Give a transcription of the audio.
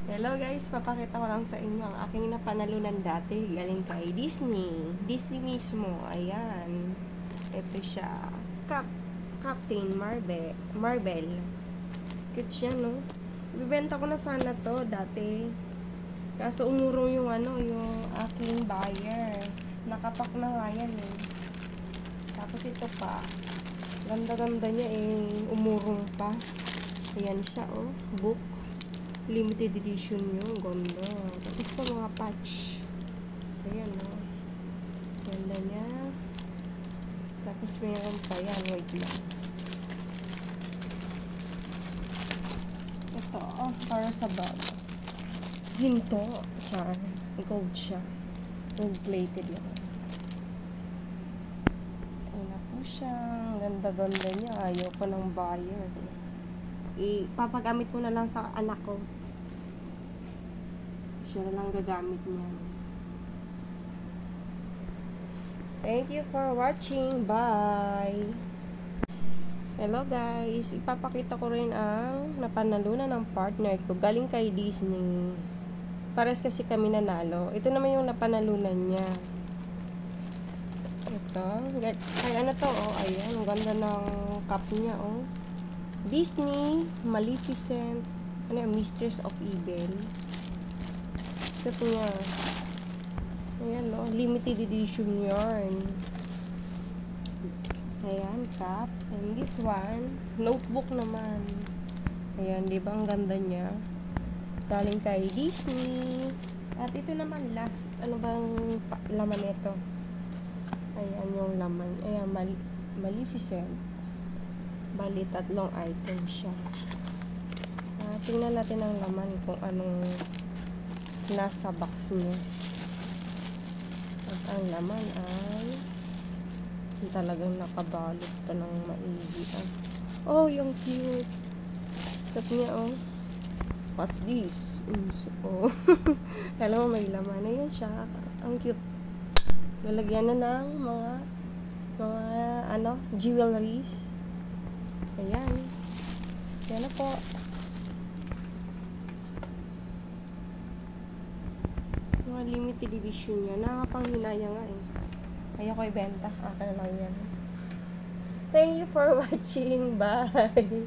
Hello guys, papakita ko lang sa inyo ang aking napanalunan dati galing kay Disney. Disney mismo, ayan. Ito siya, Captain Marvel. Cute siya, no? Ibibenta ko na sana to dati. Kaso umurong yung yung aking buyer. Nakapak na nga yan eh. Tapos ito pa. Ganda-ganda niya eh. Umurong pa. Ayan siya, oh. Book. Limited edition yun. Ganda. Tapos pa mga patch. Ayan, oh. Ganda niya. Tapos mayroon pa yan. Wait lang. Ito, oh. Para sa bag. Ginto. Char. Gold siya. Gold plated yan. Ayan na po siya. Ganda-ganda niya. Ayaw pa ng buyer. Ipapagamit ko na lang sa anak ko. Siya na lang gagamit niya. Thank you for watching. Bye! Hello guys! Ipapakita ko rin ang napanalunan ng partner ko. Galing kay Disney. Pares kasi kami nanalo. Ito naman yung napanalunan niya. Ito. Ay ano to? Oh, ayan. Ang ganda ng cup niya. Oh. Disney, Maleficent, Mistress of Evil. Ito po niya. Ayan, no? Limited edition yarn. Ayan, cup. And this one, notebook naman. Ayan, di ba? Ang ganda niya. Galing kay Disney. At ito naman, last. Ano bang laman nito? Ayan yung laman. Ayan, Maleficent. Bali, 3 item siya. Tingnan natin ang laman kung anong nasa box niya. At ang laman ay talagang nakabalot pa ng maigi. Oh, yung cute. Cut niya, oh. What's this? Oh. Alam mo, may laman. Ayan siya. Ang cute. Lalagyan na ng mga jewelries. Ayan. Yan na po. Mga limited edition yan. Nakakapanghinaya nga eh. Ayoko ibenta. Akin lang yan. Thank you for watching. Bye!